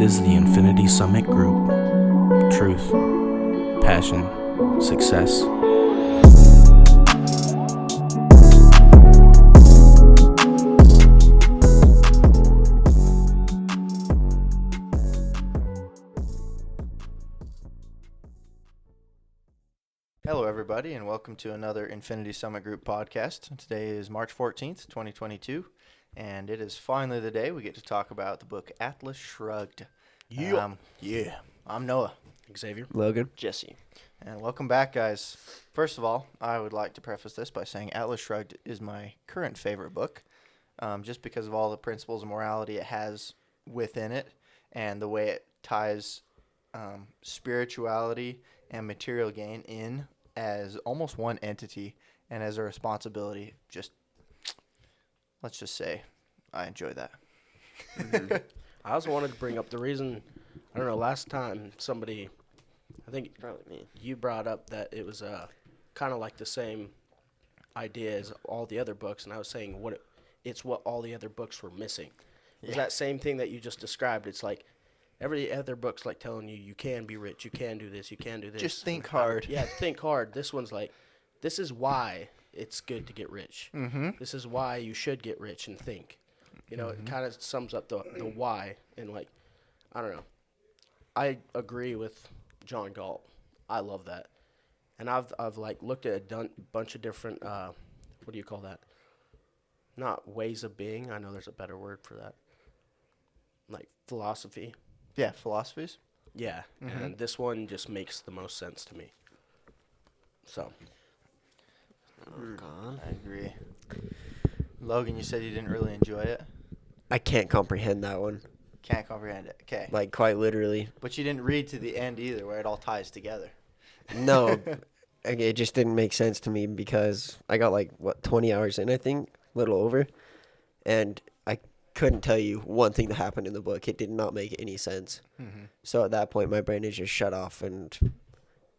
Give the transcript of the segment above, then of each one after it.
is the Infinity Summit Group. Truth, passion, success. Hello, everybody, and welcome to another Infinity Summit Group podcast. Today is March 14th, 2022, and it is finally the day we get to talk about the book Atlas Shrugged. I'm Noah. Xavier. Logan. Jesse. And welcome back, guys. First of all, I would like to preface this by saying Atlas Shrugged is my current favorite book, just because of all the principles of morality it has within it and the way it ties spirituality and material gain in as almost one entity and as a responsibility. Let's just say I enjoy that. Mm-hmm. I also wanted to bring up the reason, I don't know, last time somebody, I think probably me, you brought up that it was kind of like the same idea as all the other books, and I was saying it's what all the other books were missing. It was that same thing that you just described. It's like every other book's like telling you can be rich, you can do this, you can do this. Just think hard. Yeah, think hard. This one's like, this is why it's good to get rich. Mm-hmm. This is why you should get rich and think. You know, It kind of sums up the why. And, like, I don't know. I agree with John Galt. I love that. And I've looked at a bunch of different, what do you call that? Not ways of being. I know there's a better word for that. Like philosophy. Yeah, philosophies. Yeah, and this one just makes the most sense to me. So. Oh, God. I agree. Logan, you said you didn't really enjoy it. I can't comprehend that one. Can't comprehend it. Okay. Like, quite literally. But you didn't read to the end either, where it all ties together. No. It just didn't make sense to me because I got, 20 hours in, I think, a little over. And I couldn't tell you one thing that happened in the book. It did not make any sense. Mm-hmm. So at that point, my brain is just shut off, and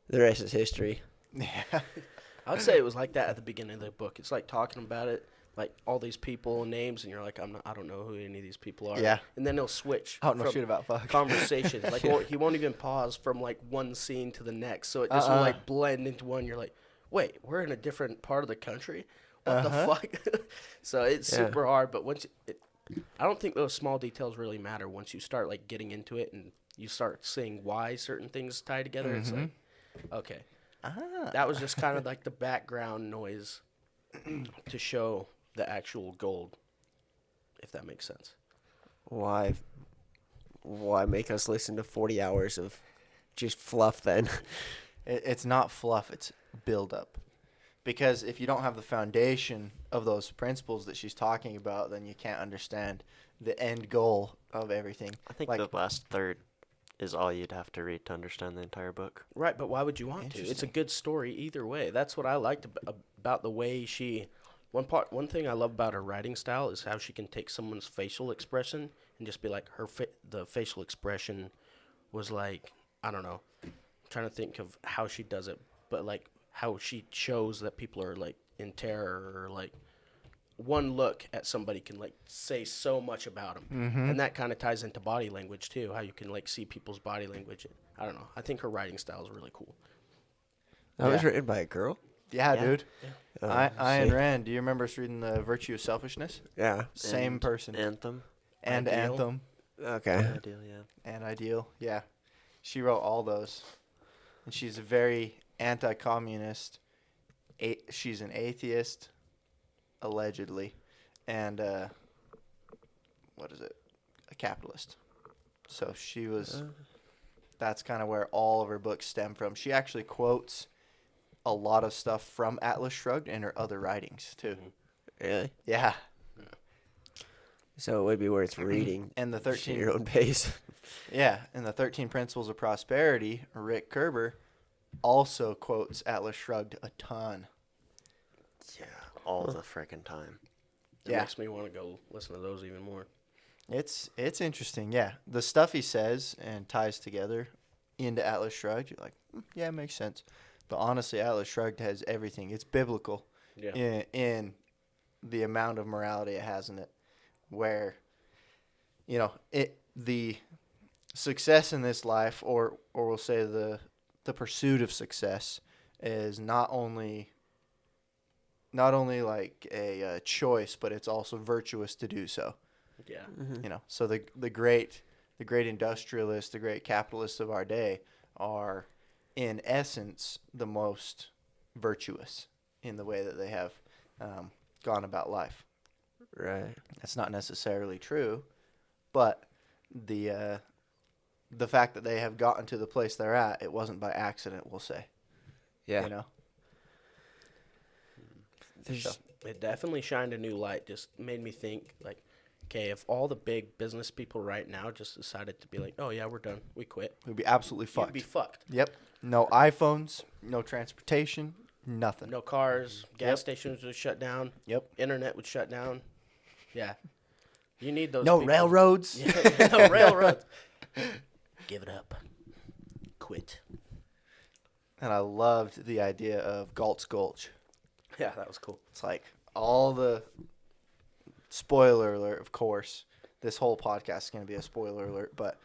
the rest is history. Yeah. I would say it was like that at the beginning of the book. It's like talking about it, like all these people and names, and you're like, I don't know who any of these people are. Yeah. And then he'll switch. I don't know shit about fuck. Conversations. Like he won't even pause from like one scene to the next, so it just will like blend into one. You're like, wait, we're in a different part of the country. What the fuck? So it's super hard, but I don't think those small details really matter once you start like getting into it and you start seeing why certain things tie together. It's like, okay. That was just kind of like the background noise to show the actual gold, if that makes sense. Why make us listen to 40 hours of just fluff then? It's not fluff, it's build-up. Because if you don't have the foundation of those principles that she's talking about, then you can't understand the end goal of everything. I think the last third is all you'd have to read to understand the entire book. Right, but why would you want to? It's a good story either way. That's what I liked about the way she... One thing I love about her writing style is how she can take someone's facial expression and just be like, the facial expression was like, I don't know. I'm trying to think of how she does it, but like how she shows that people are like in terror, or like one look at somebody can like say so much about them. And that kind of ties into body language too, how you can like see people's body language. I don't know. I think her writing style is really cool. That was written by a girl? Yeah, dude. Yeah. Ayn Rand. Do you remember us reading The Virtue of Selfishness? Yeah. Same person. Anthem. And Ideal. Anthem. Okay. Ideal, yeah. And Ideal. Yeah. She wrote all those. And she's a very anti-communist. She's an atheist, allegedly. And, what is it? A capitalist. So she was... That's kind of where all of her books stem from. She actually quotes a lot of stuff from Atlas Shrugged in her other writings, too. Really? Yeah. So it would be worth reading. And the 13... At your own pace. Yeah, and the 13 Principles of Prosperity, Rick Kerber, also quotes Atlas Shrugged a ton. Yeah, all the frickin' time. It Yeah. makes me want to go listen to those even more. It's interesting, yeah. The stuff he says and ties together into Atlas Shrugged, you're like, yeah, it makes sense. But honestly, Atlas Shrugged has everything. It's biblical in the amount of morality it has in it, where, the success in this life, or we'll say the pursuit of success, is not only like a choice, but it's also virtuous to do so. Yeah. Mm-hmm. You know, so the great industrialists, the great capitalists of our day are, in essence, the most virtuous in the way that they have gone about life. Right. That's not necessarily true, but the fact that they have gotten to the place they're at, it wasn't by accident, we'll say. Yeah. You know? There's, It definitely shined a new light. Just made me think, like, okay, if all the big business people right now just decided to be like, oh, yeah, we're done. We quit. We'd be absolutely You'd fucked. be fucked. Yep. No iPhones, no transportation, nothing. No cars. Gas Yep. stations would shut down. Yep. Internet would shut down. Yeah. You need those No people. railroads. Yeah, no railroads. Give it up. Quit. And I loved the idea of Galt's Gulch. Yeah, that was cool. It's like all the spoiler alert, of course. This whole podcast is going to be a spoiler alert, but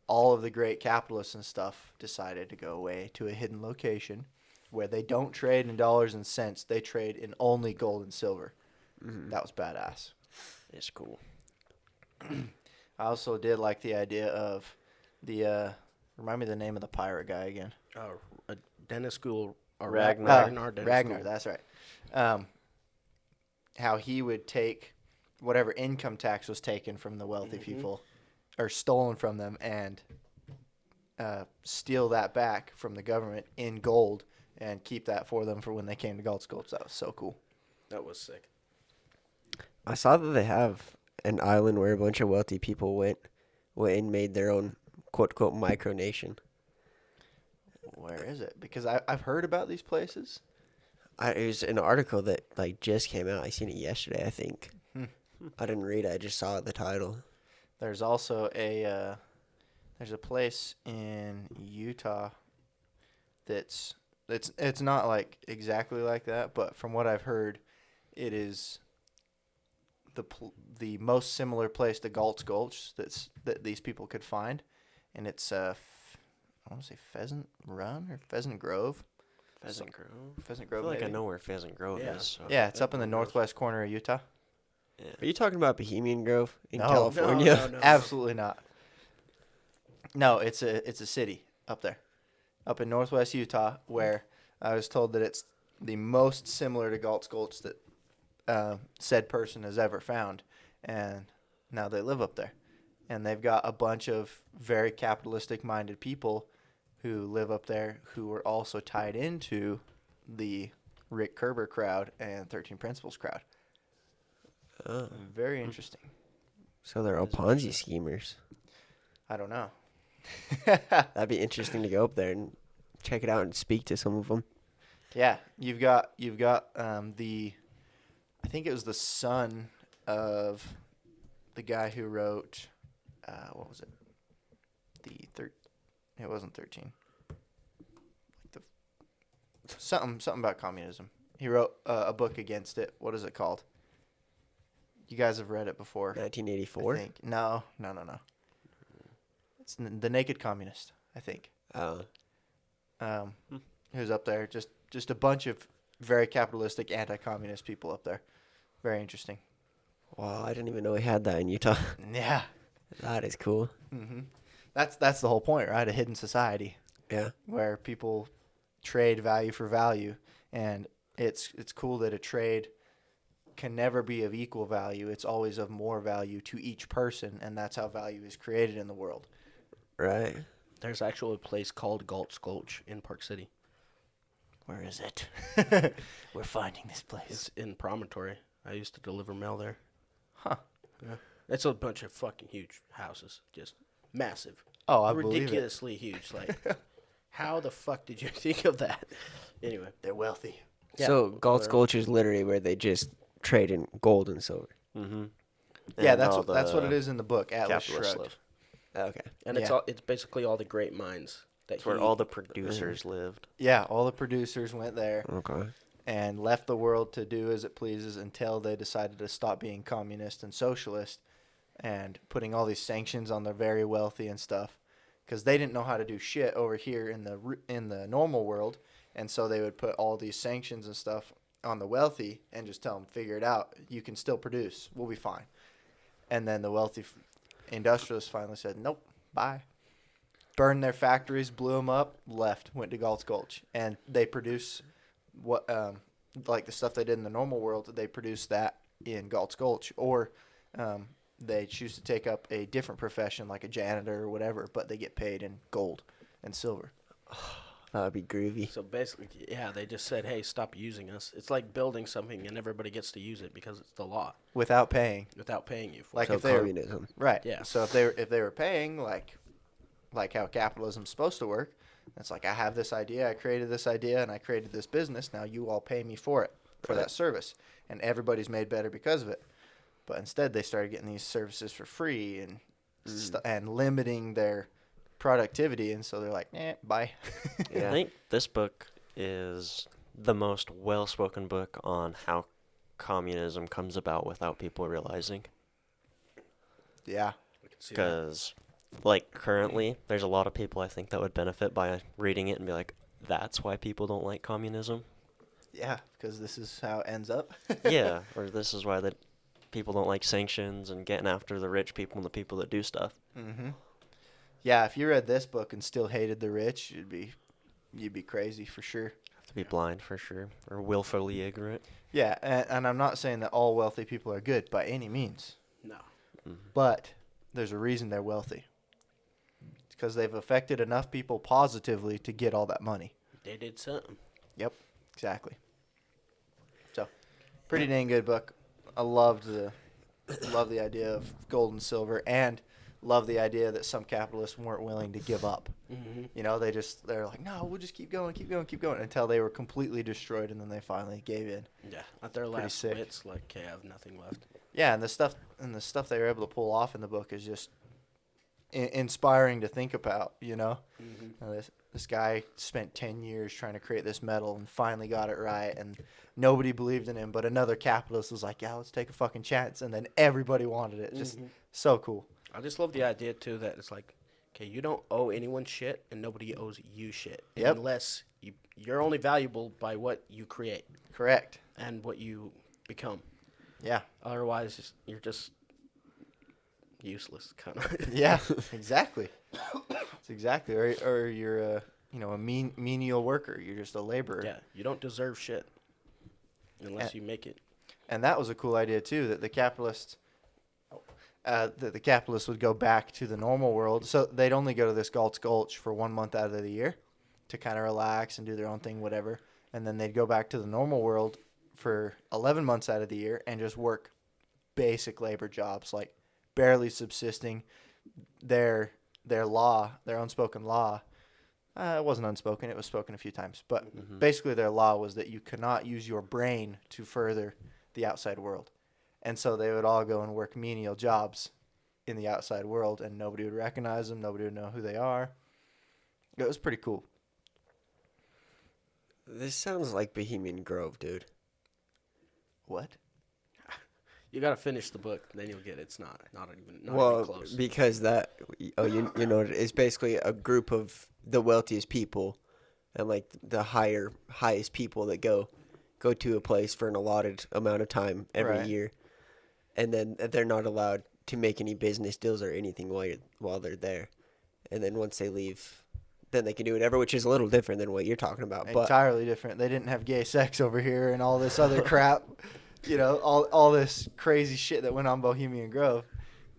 all of the great capitalists and stuff decided to go away to a hidden location where they don't trade in dollars and cents. They trade in only gold and silver. mm-hmm. That was badass. It's cool. I also did like the idea of the remind me the name of the pirate guy again. Dennis School. Ragnar. Ragnar, that's right. How he would take whatever income tax was taken from the wealthy people, or stolen from them, and steal that back from the government in gold and keep that for them for when they came to Gold Sculpts. That was so cool. That was sick. I saw that they have an island where a bunch of wealthy people went and made their own quote unquote micronation. Where is it? Because I've heard about these places. It was an article that like just came out. I seen it yesterday, I think. I didn't read it. I just saw the title. There's also there's a place in Utah that's it's not like exactly like that, but from what I've heard, it is the most similar place to Galt's Gulch that these people could find, and it's I want to say Pheasant Run or Pheasant Grove. Pheasant Grove. Pheasant I Grove. feel like I maybe? know where Pheasant Grove Yeah. is. So. Yeah, it's up in the northwest corner of Utah. Yeah. Are you talking about Bohemian Grove in No. California? No. Absolutely not. No, it's a city up there, up in northwest Utah, where I was told that it's the most similar to Galt's Gulch that said person has ever found, and now they live up there, and they've got a bunch of very capitalistic-minded people who live up there who are also tied into the Rick Kerber crowd and 13 Principles crowd. Oh, Very interesting. so they're all Ponzi schemers. I don't know. That'd be interesting to go up there and check it out and speak to some of them. Yeah, you've got the, I think it was the son of the guy who wrote, what was it? It wasn't 13. Something about communism. He wrote a book against it. What is it called? You guys have read it before. 1984. I think. No. It's The Naked Communist, I think. Oh, Who's up there? Just a bunch of very capitalistic, anti-communist people up there. Very interesting. wow! I didn't even know we had that in Utah. Yeah. That is cool. hmm That's the whole point, right? A hidden society Yeah. where people trade value for value, and it's cool that a trade can never be of equal value. It's always of more value to each person, and that's how value is created in the world. Right. There's actually a place called Galt's Gulch in Park City. Where is it? We're finding this place. It's in Promontory. I used to deliver mail there. Huh. Yeah. It's a bunch of fucking huge houses. Just massive. Oh, I believe it. Ridiculously huge. Like, how the fuck did you think of that? Anyway. They're wealthy. Yeah. So Galt's Or- Gulch is literally where they just trade in gold and silver. Mm-hmm. Yeah, that's what it is in the book, Atlas Capitalists Shrugged. live. Okay. And Yeah. it's basically all the great minds. That's where all the producers lived. Yeah, all the producers went there Okay. and left the world to do as it pleases until they decided to stop being communist and socialist. and putting all these sanctions on the very wealthy and stuff, because they didn't know how to do shit over here in the normal world, and so they would put all these sanctions and stuff on the wealthy and just tell them, figure it out. You can still produce. We'll be fine. And then the wealthy industrialists finally said, nope, bye. Burned their factories, blew them up, left, went to Galt's Gulch, and they produce what like the stuff they did in the normal world. They produce that in Galt's Gulch, or they choose to take up a different profession like a janitor or whatever, but they get paid in gold and silver. That would be groovy. So basically, yeah, they just said, hey, stop using us. It's like building something and everybody gets to use it because it's the law Without paying. without paying you for Like it. So if they were, communism. right. Yeah. So if they were paying like how capitalism's supposed to work, it's like, I have this idea, I created this idea, and I created this business. Now you all pay me for it, for that service, and everybody's made better because of it. But instead, they started getting these services for free and and limiting their productivity, and so they're like, bye. I Yeah. think this book is the most well-spoken book on how communism comes about without people realizing. Yeah. I can see that. Because, like, currently, there's a lot of people I think that would benefit by reading it and be like, that's why people don't like communism. Yeah, because this is how it ends up. Yeah, or this is why that people don't like sanctions and getting after the rich people and the people that do stuff. Mm-hmm. Yeah, if you read this book and still hated the rich, you'd be crazy for sure. Have to be blind for sure, or willfully ignorant. Yeah, and I'm not saying that all wealthy people are good by any means, No. but there's a reason they're wealthy. It's because they've affected enough people positively to get all that money. They did something. Yep, exactly. So, pretty dang good book. I love the idea of gold and silver, and love the idea that some capitalists weren't willing to give up. Mm-hmm. You know, they're like, no, we'll just keep going until they were completely destroyed, and then they finally gave in. Yeah. At their Pretty last sick. wits, like, okay, I have nothing left. Yeah, and the stuff they were able to pull off in the book is just inspiring to think about. You know, this guy spent 10 years trying to create this metal and finally got it right, and nobody believed in him, but another capitalist was like, yeah, let's take a fucking chance, and then everybody wanted it. Just so cool. I just love the idea, too, that it's like, okay, you don't owe anyone shit, and nobody owes you shit. Yep. Unless you're only valuable by what you create Correct. and what you become. Yeah. Otherwise, you're just useless, kind of. Yeah, exactly. It's exactly. Or you're a menial worker. You're just a laborer. Yeah, you don't deserve shit unless you make it. And that was a cool idea too, that the capitalists would go back to the normal world. So they'd only go to this Galt's Gulch for 1 month out of the year to kind of relax and do their own thing, whatever. And then they'd go back to the normal world for 11 months out of the year and just work basic labor jobs, like barely subsisting. Their unspoken law, it wasn't unspoken, it was spoken a few times. But basically their law was that you cannot use your brain to further the outside world. And so they would all go and work menial jobs in the outside world, and nobody would recognize them. Nobody would know who they are. It was pretty cool. This sounds like Bohemian Grove, dude. What? You gotta finish the book, then you'll get it. It's not even Well, close. because you know, it's basically a group of the wealthiest people, and like the highest people that go to a place for an allotted amount of time every Right. year, and then they're not allowed to make any business deals or anything while they're there, and then once they leave, then they can do whatever, which is a little different than what you're talking about. But Entirely different. They didn't have gay sex over here and all this other crap. You know, all this crazy shit that went on Bohemian Grove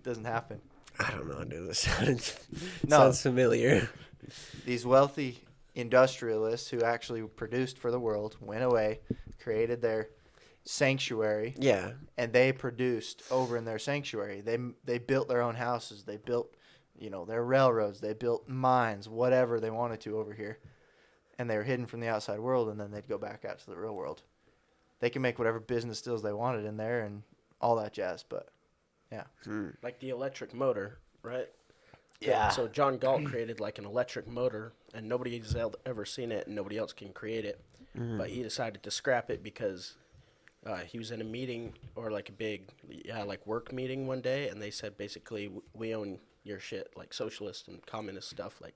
doesn't happen. I don't know, dude. This sounds No. sounds familiar. These wealthy industrialists who actually produced for the world went away, created their sanctuary, Yeah, and they produced over in their sanctuary. They built their own houses. They built, their railroads. They built mines, whatever they wanted to over here. And they were hidden from the outside world, and then they'd go back out to the real world. They can make whatever business deals they wanted in there and all that jazz, but yeah. Like the electric motor, right? Yeah. So John Galt created like an electric motor, and nobody's ever seen it, and nobody else can create it. But he decided to scrap it because he was in a meeting or like a big, like work meeting one day, and they said basically we own your shit, like socialist and communist stuff. Like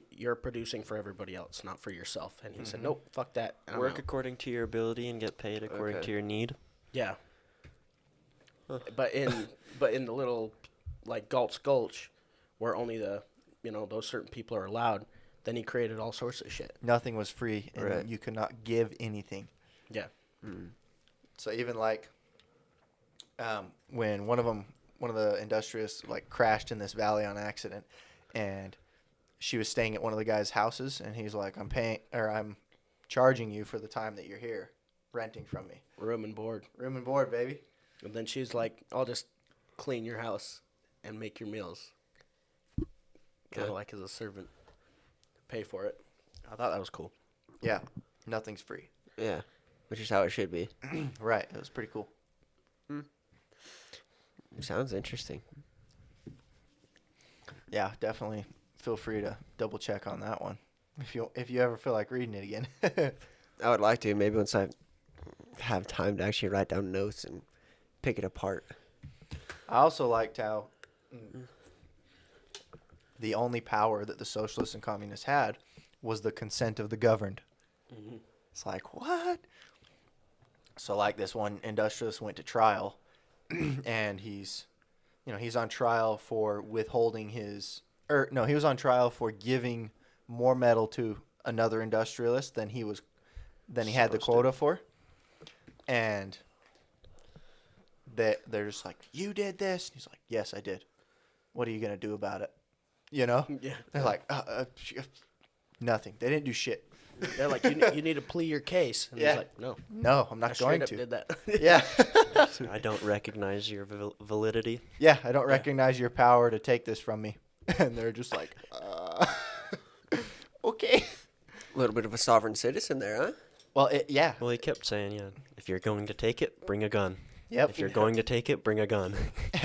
you're producing for everybody else, not for yourself. And he said, nope, fuck that. I'm Work out. according to your ability and get paid according Okay. to your need. Yeah. But in the little like Gulch, where only the those certain people are allowed, then he created all sorts of shit. Nothing was free, and Right. you could not give anything. Yeah. So even like when one of the industrialists like crashed in this valley on accident, and she was staying at one of the guy's houses, and he's like, I'm charging you for the time that you're here, renting from me. Room and board. Room and board, baby. And then she's like, I'll just clean your house and make your meals. Kind of like as a servant. Pay for it. I thought that was cool. Yeah, nothing's free. Yeah, which is how it should be. Right, it was pretty cool. Sounds interesting. Yeah, definitely feel free to double check on that one if you ever feel like reading it again. I would like to, maybe once I have time to actually write down notes and pick it apart. I also liked how the only power that the socialists and communists had was the consent of the governed. It's like, what? So like this one industrialist went to trial and he's on trial for withholding he was on trial for giving more metal to another industrialist than he had the quota for. And they're just like, you did this? And he's like, yes, I did. What are you going to do about it? Yeah. They're like, nothing. They didn't do shit. They're like, you need to plea your case. And Yeah. he's like, no. No, I'm I not going straight up to. did that. Yeah. I don't recognize your validity. Yeah, I don't recognize your power to take this from me. And they're just like, okay. A little bit of a sovereign citizen there, huh? Well, yeah. Well, he kept saying, yeah, if you're going to take it, bring a gun. Yep. If you're going to take it, bring a gun.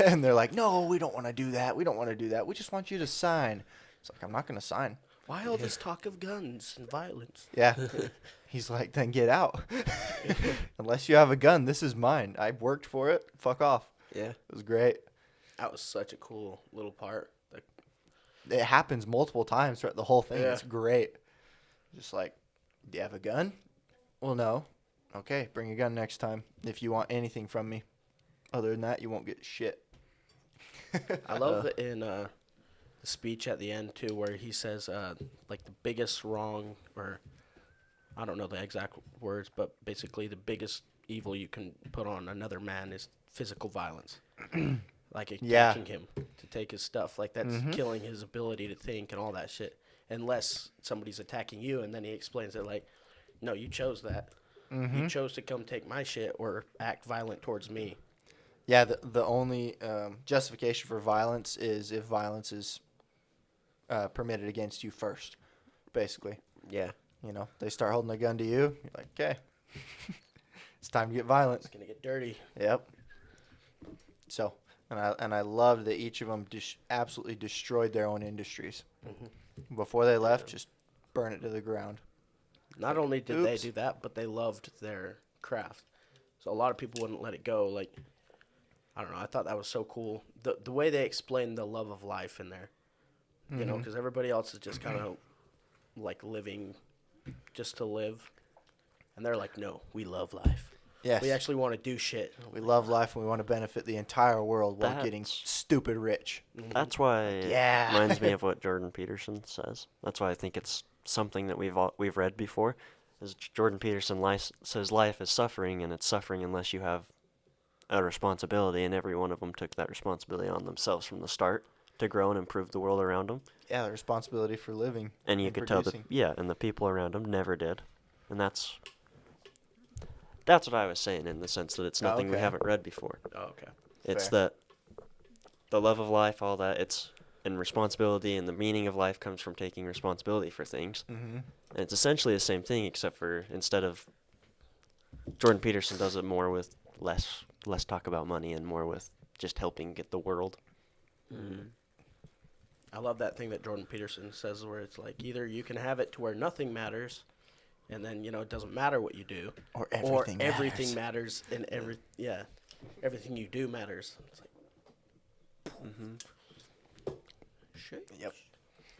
And they're like, no, we don't want to do that. We don't want to do that. We just want you to sign. It's like, I'm not going to sign. Why all this talk of guns and violence? Yeah. He's like, then get out. Unless you have a gun, this is mine. I worked for it. Fuck off. Yeah. It was great. That was such a cool little part. Like, It happens multiple times throughout the whole thing. Yeah. It's great. Just like, do you have a gun? Well, no. Okay, bring a gun next time if you want anything from me. Other than that, you won't get shit. I love it in the speech at the end, too, where he says, like, the biggest wrong, or I don't know the exact words, but basically the biggest evil you can put on another man is physical violence. Like attacking him to take his stuff. Like, that's killing his ability to think and all that shit. Unless somebody's attacking you, and then he explains it like, no, you chose that. You chose to come take my shit or act violent towards me. Yeah, the only justification for violence is if violence is permitted against you first, basically. Yeah. They start holding a gun to you. You're like, okay, it's time to get violent. It's going to get dirty. Yep. So, and I loved that each of them absolutely destroyed their own industries. Before they left, just burn it to the ground. Not only did they oops. do that, but they loved their craft. So a lot of people wouldn't let it go. Like, I don't know. I thought that was so cool. The way they explained the love of life in there. You know, because everybody else is just kind of like living just to live. And they're like, no, we love life. Yes. We actually want to do shit. We love life and we want to benefit the entire world while getting That's- stupid rich. That's why it Yeah. reminds me of what Jordan Peterson says. That's why I think it's something that we've read before. Is Jordan Peterson says life is suffering, and it's suffering unless you have a responsibility, and every one of them took that responsibility on themselves from the start to grow and improve the world around them. Yeah, the responsibility for living. And you and could tell that, producing. and the people around them never did. And that's what I was saying in the sense that it's nothing we okay. haven't read before. Oh, okay. It's Fair. that the love of life, all that, and responsibility and the meaning of life comes from taking responsibility for things. Mm-hmm. And it's essentially the same thing, except for instead of Jordan Peterson does it more with less talk about money and more with just helping get the world. I love that thing that Jordan Peterson says where it's like either you can have it to where nothing matters and then it doesn't matter what you do, Or or everything everything matters, and everything you do matters. It's like, shit. Yep.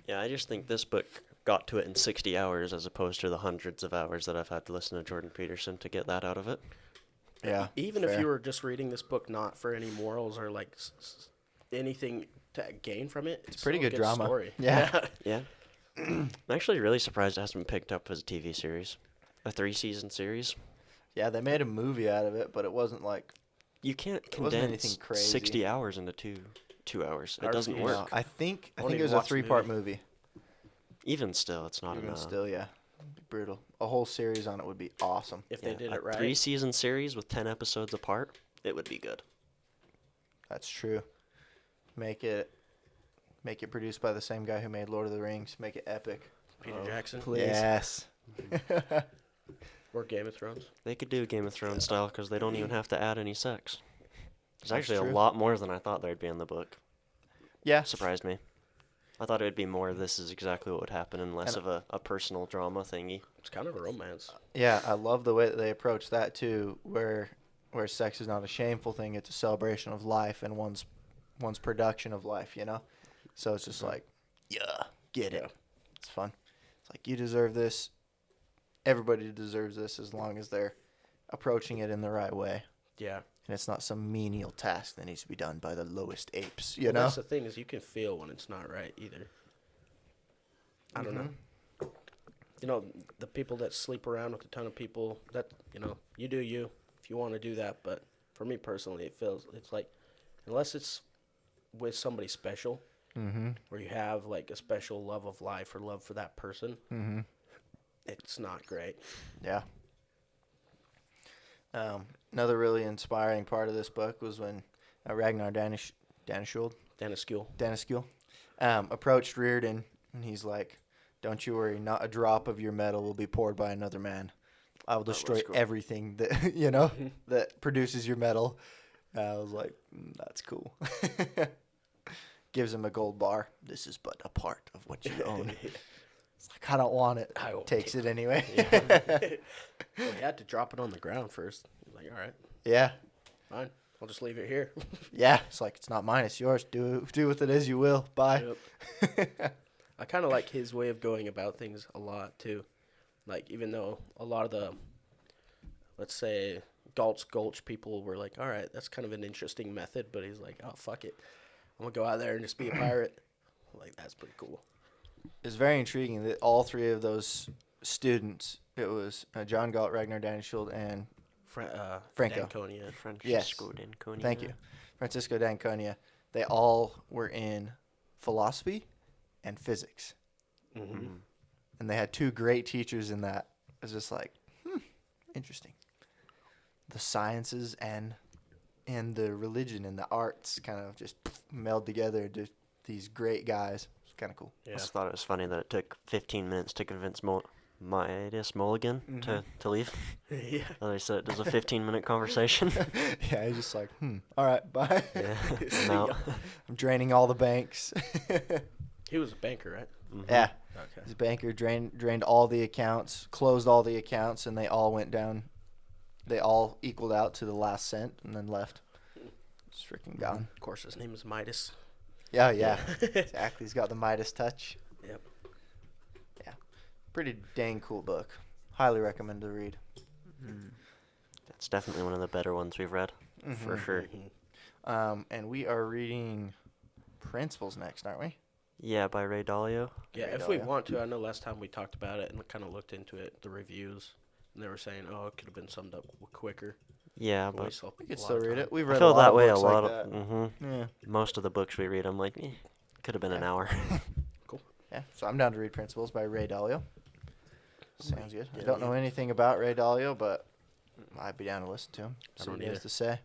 Yeah, I just think this book got to it in 60 hours as opposed to the hundreds of hours that I've had to listen to Jordan Peterson to get that out of it. Yeah. Even if you were just reading this book not for any morals or like anything to gain from it, it's pretty still a good drama. story. Yeah. Yeah. I'm actually really surprised it hasn't been picked up as a TV series. A 3-season series. Yeah, they made a movie out of it, but it wasn't like You can't wasn't anything condense crazy. 60 hours into two hours. It doesn't you work. No, I think I won't it even was a watch the 3-part movie. Even still, it's not Even enough. still, yeah. Brutal. A whole series on it would be awesome. If they did it right. 3-season series with 10 episodes apart, it would be good. That's true. Make it produced by the same guy who made Lord of the Rings. Make it epic. Peter Jackson Please. Yes. or Game of Thrones. They could do Game of Thrones style because they don't even have to add any sex. There's That's actually true. a lot more than I thought there'd be in the book. Yeah. Surprised me. I thought it would be more this is exactly what would happen and less of a personal drama thingy. It's kind of a romance. Yeah, I love the way that they approach that too, where sex is not a shameful thing; it's a celebration of life and one's production of life. So it's just like, yeah, get it. It's fun. It's like you deserve this. Everybody deserves this as long as they're approaching it in the right way, Yeah. and it's not some menial task that needs to be done by the lowest apes. Well, that's the thing is you can feel when it's not right either. I don't know. The people that sleep around with a ton of people, that, you do you if you want to do that. But for me personally, it's like, unless it's with somebody special, where you have like a special love of life or love for that person, it's not great. Yeah. Another really inspiring part of this book was when Ragnar Daneskjöld approached Reardon, and he's like, "Don't you worry, not a drop of your metal will be poured by another man. I will destroy cool. everything that that produces your metal." I was like, "That's cool." Gives him a gold bar. This is but a part of what you own. It's like, I don't want it. I won't Takes it anyway. Well, he had to drop it on the ground first. He's like, all right, Yeah. fine. I'll just leave it here. Yeah. It's like, it's not mine. It's yours. Do with it as you will. Bye. Yep. I kind of like his way of going about things a lot, too. Like, even though a lot of the, let's say, Gulch people were like, all right, that's kind of an interesting method. But he's like, oh, fuck it. I'm going to go out there and just be a pirate. Like, that's pretty cool. It's very intriguing that all three of those students, it was John Galt, Ragnar Daneskjöld, and Franco. Danconia. Francisco D'Anconia. Thank you, Francisco D'Anconia. They all were in philosophy and physics, and they had two great teachers in that. It was just like, interesting. The sciences and the religion and the arts kind of just meld together to these great guys. It's kind of cool. I just thought it was funny that it took 15 minutes to convince Midas Mulligan to leave. Yeah. They said it was a 15-minute conversation. Yeah, he's just like, all right, bye. Yeah, I'm out. I'm draining all the banks. He was a banker, right? Yeah. Okay. His banker drained all the accounts, closed all the accounts, and they all went down. They all equaled out to the last cent and then left. Just freaking gone. Of course, his name is Midas. Yeah. Exactly. He's got the Midas touch. Yep. Yeah. Pretty dang cool book. Highly recommend to read. That's definitely one of the better ones we've read, for sure. And we are reading Principles next, aren't we? Yeah, by Ray Dalio. Yeah, Great if we idea. want to, I know last time we talked about it and kind of looked into it, the reviews, and they were saying, oh, it could have been summed up quicker. Yeah, But we but saw We could a lot still of read time. it. We've I read feel a lot that of way a books lot like of. that. Yeah. Most of the books we read, I'm like, could have been an hour. Yeah. So I'm down to read Principles by Ray Dalio. Sounds good. I Yeah, don't know anything about Ray Dalio, but I'd be down to listen to him. I See don't what he has either. to say.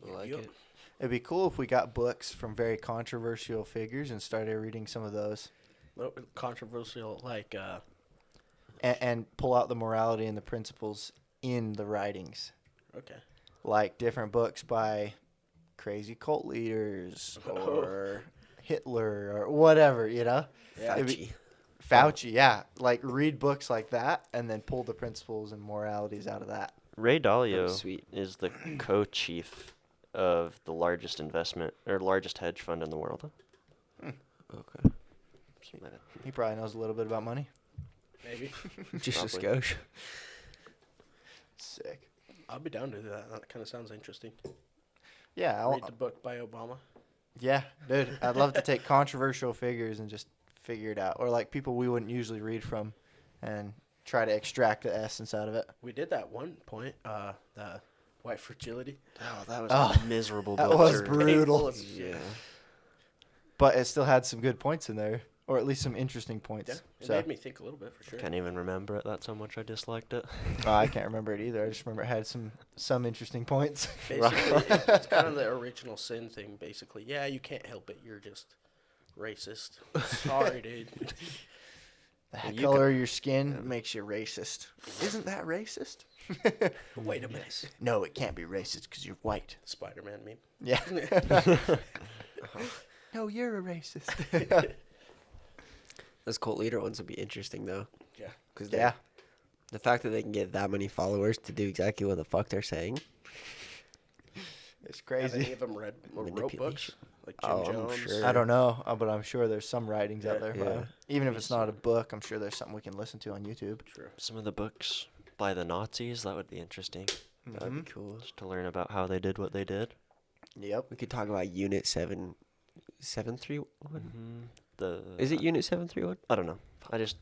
I like Yep. it. It'd be cool if we got books from very controversial figures and started reading some of those, Well, controversial, like, and pull out the morality and the principles in the writings, okay. like different books by crazy cult leaders or Hitler or whatever. Yeah. It'd be- Fauci, yeah. Like, read books like that and then pull the principles and moralities out of that. Ray That Dalio was sweet. is the co-chief of the largest largest hedge fund in the world. Okay. He probably knows a little bit about money. Maybe. Just a Probably. skosh. Sick. I'll be down to that. That kind of sounds interesting. Yeah, Read the book by Obama. yeah, dude. I'd love to take controversial figures and just figure it out. Or, like, people we wouldn't usually read from and try to extract the essence out of it. We did that one point. The white fragility. Oh, that was Oh, a miserable that book. was to read. brutal. Yeah. But it still had some good points in there. Or at least some interesting points. Yeah, it So, made me think a little bit for sure. Can't even remember it. That's how much I disliked it. I can't remember it either. I just remember it had some interesting points. Basically, it's kind of the original sin thing. Basically, yeah, you can't help it. You're just racist. Sorry, dude. The You color of your skin makes you racist. Isn't that racist? Wait a minute. No, it can't be racist because you're white. Spider-Man meme. Yeah. No, you're a racist. Those cult leader ones would be interesting though. Yeah. Cause Yeah. the fact that they can get that many followers to do exactly what the fuck they're saying. It's Have crazy. any of them read or wrote books? Manipulation. Like Jim Oh, I'm Jones? sure. I don't know, but I'm sure there's some writings out Yeah. there. Yeah. Even if it's not a book, I'm sure there's something we can listen to on YouTube. True. Some of the books by the Nazis, that would be interesting. That'd Mhm. be cool. Just to learn about how they did what they did. Yep. We could talk about Unit 731. The Is it Unit 731? I don't know.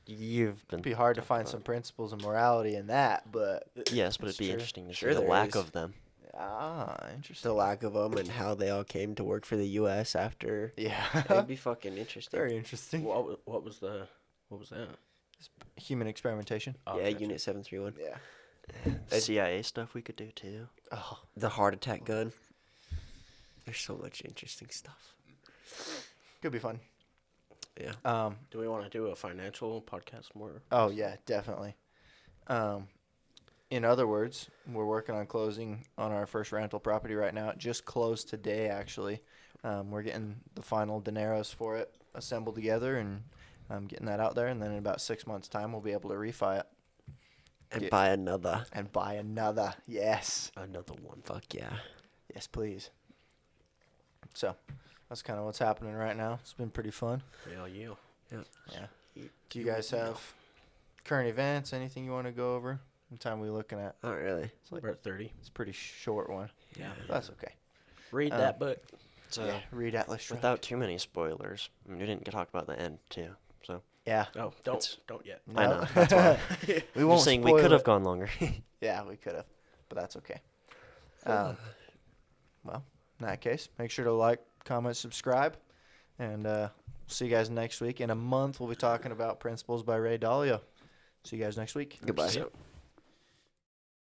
You've been It'd be hard to talking find about some principles and morality in that, but it. Yes, but it'd It's be true. interesting to Sure see the there lack is. of them. interesting. The lack of them and how they all came to work for the U.S. after. Yeah. It'd be fucking interesting. Very interesting. What was that? Human experimentation. Oh, yeah, gotcha. Unit 731. Yeah. CIA stuff we could do too. Oh, The heart attack gun. There's so much interesting stuff. could be fun. Yeah. Do we want to do a financial podcast more? Oh yeah, definitely. In other words, we're working on closing on our first rental property right now. It just closed today, actually. We're getting the final dineros for it assembled together, and getting that out there. And then in about 6 months' time, we'll be able to refi it And Yeah. buy another. and buy another. Yes, Another one. Fuck yeah. yes, please. So that's kind of what's happening right now. It's been pretty fun. Hell yeah. Yeah. Do you guys have current events? Anything you want to go over? What time are we looking at? Not really. It's like We're at 30. it's a pretty short one. Yeah. But that's okay. Read Um, that book. So Yeah, read Atlas Shrugged. without too many spoilers, I mean, we didn't talk about the end too. So Yeah. Oh, don't yet. No. I know, that's why. We I'm won't just saying we spoil could have it. gone longer. Yeah, we could have, but that's okay. Well, in that case, make sure to like, comment, subscribe, and see you guys next week. In a month, we'll be talking about Principles by Ray Dalio. See you guys next week. Goodbye. Yep.